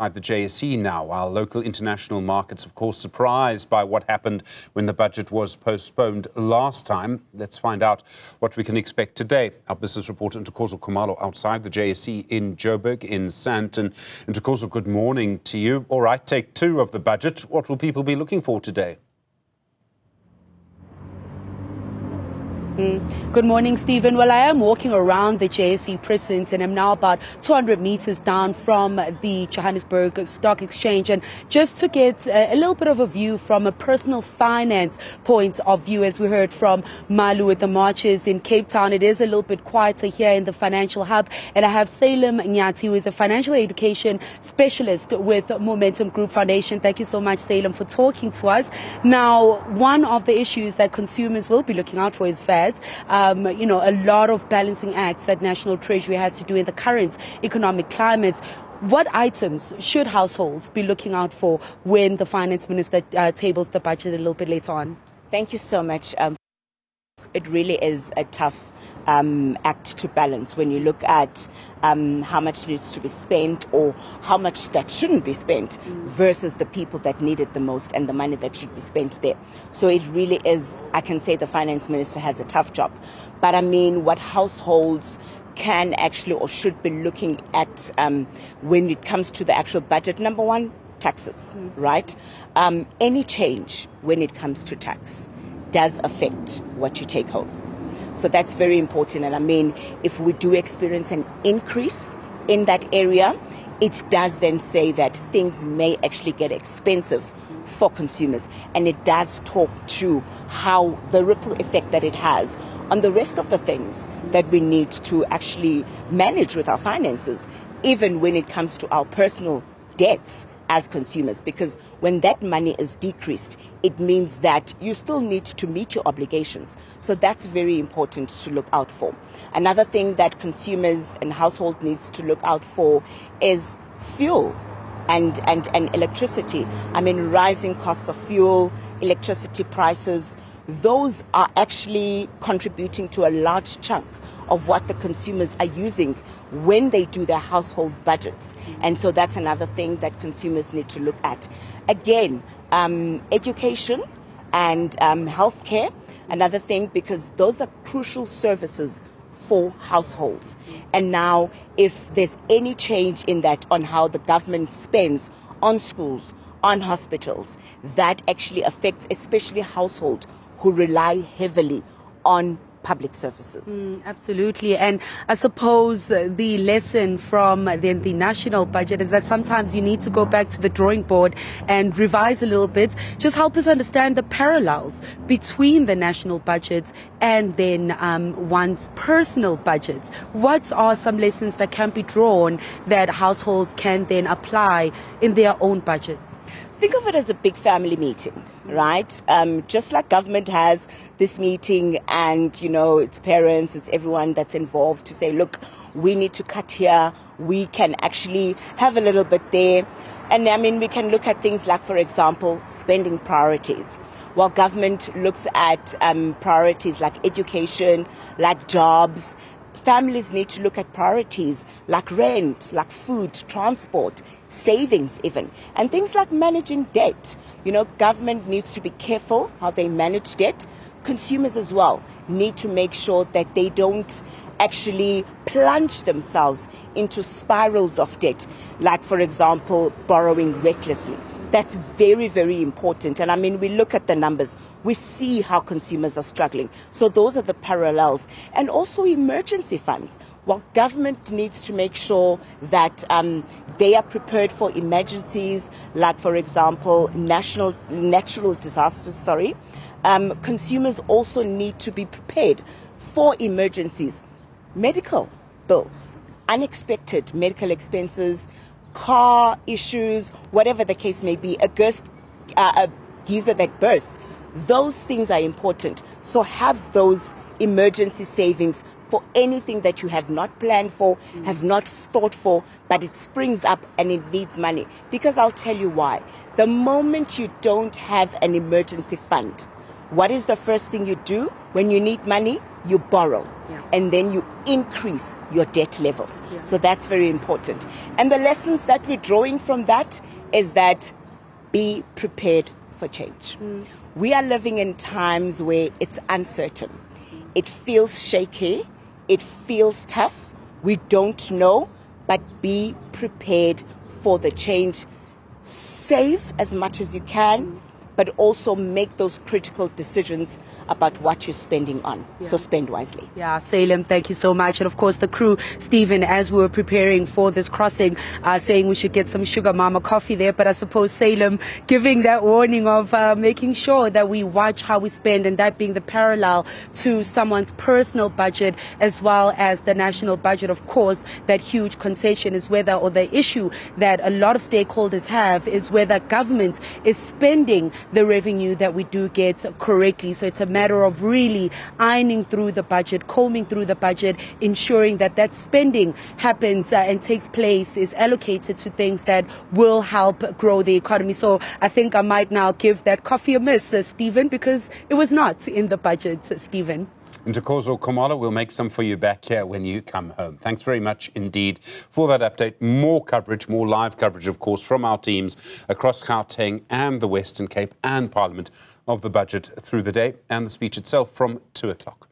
At the JSE now, our local international markets, of course, surprised by what happened when the budget was postponed last time. Let's find out what we can expect today. Our business reporter Ntokozo Khumalo outside the JSE in Joburg in Sandton. Ntokozo, good morning to you. All right, take two of the budget. What will people be looking for today? Good morning, Stephen. Well, I am walking around the JSE precinct and I'm now about 200 meters down from the Johannesburg Stock Exchange. And just to get a little bit of a view from a personal finance point of view, as we heard from Malu with the marches in Cape Town, it is a little bit quieter here in the financial hub. And I have Salem Nyati, who is a financial education specialist with Momentum Group Foundation. Thank you so much, Salem, for talking to us. Now, one of the issues that consumers will be looking out for is fads. A lot of balancing acts that National Treasury has to do in the current economic climate. What items should households be looking out for when the Finance Minister tables the budget a little bit later on? Thank you so much. It really is a tough act to balance when you look at how much needs to be spent or how much that shouldn't be spent versus the people that need it the most and the money that should be spent there. So it really is, I can say the Finance Minister has a tough job. But I mean, what households can actually or should be looking at when it comes to the actual budget, number one, taxes, right? Any change when it comes to tax does affect what you take home. So that's very important. And I mean, if we do experience an increase in that area, it does then say that things may actually get expensive for consumers. And it does talk to how the ripple effect that it has on the rest of the things that we need to actually manage with our finances, even when it comes to our personal debts as consumers, because when that money is decreased, it means that you still need to meet your obligations. So that's very important to look out for. Another thing that consumers and household needs to look out for is fuel and electricity. I mean, rising costs of fuel, electricity prices, those are actually contributing to a large chunk of what the consumers are using when they do their household budgets. And so that's another thing that consumers need to look at. Again, education and healthcare, another thing, because those are crucial services for households. And now, if there's any change in that on how the government spends on schools, on hospitals, that actually affects especially households who rely heavily on public services. Absolutely. And I suppose the lesson from the national budget is that sometimes you need to go back to the drawing board and revise a little bit. Just help us understand the parallels between the national budget and then one's personal budget. What are some lessons that can be drawn that households can then apply in their own budgets? Think of it as a big family meeting, right? Just like government has this meeting and, it's parents, it's everyone that's involved to say, look, we need to cut here. We can actually have a little bit there. And I mean, we can look at things like, for example, spending priorities. While government looks at priorities like education, like jobs, families need to look at priorities like rent, like food, transport, savings even, and things like managing debt. Government needs to be careful how they manage debt. Consumers as well need to make sure that they don't actually plunge themselves into spirals of debt, like, for example, borrowing recklessly. That's very, very important. And I mean, we look at the numbers, we see how consumers are struggling. So those are the parallels. And also emergency funds. Well, government needs to make sure that they are prepared for emergencies, like, for example, natural disasters, consumers also need to be prepared for emergencies, medical bills, unexpected medical expenses, car issues, whatever the case may be, a geyser that bursts. Those things are important. So have those emergency savings for anything that you have not planned for, have not thought for, but it springs up and it needs money. Because I'll tell you why. The moment you don't have an emergency fund, what is the first thing you do when you need money? you borrow, Yeah. and then you increase your debt levels. Yeah. So that's very important. And the lessons that we're drawing from that is that be prepared for change. We are living in times where it's uncertain. It feels shaky. It feels tough. We don't know, but be prepared for the change. Save as much as you can, but also make those critical decisions about what you're spending on. So spend wisely. Yeah, Salem, thank you so much. And of course, the crew, Stephen, as we were preparing for this crossing, saying we should get some Sugar Mama coffee there. But I suppose Salem giving that warning of making sure that we watch how we spend, and that being the parallel to someone's personal budget as well as the national budget. Of course, that huge concession is whether, or the issue that a lot of stakeholders have, is whether government is spending the revenue that we do get correctly. So it's a matter of really ironing through the budget, combing through the budget, ensuring that that spending happens and takes place, is allocated to things that will help grow the economy. So I think I might now give that coffee a miss, Stephen, because it was not in the budget, Stephen. Ntokozo Khumalo, we'll make some for you back here when you come home. Thanks very much indeed for that update. More coverage, more live coverage, of course, from our teams across Gauteng and the Western Cape and Parliament of the budget through the day, and the speech itself from 2 o'clock.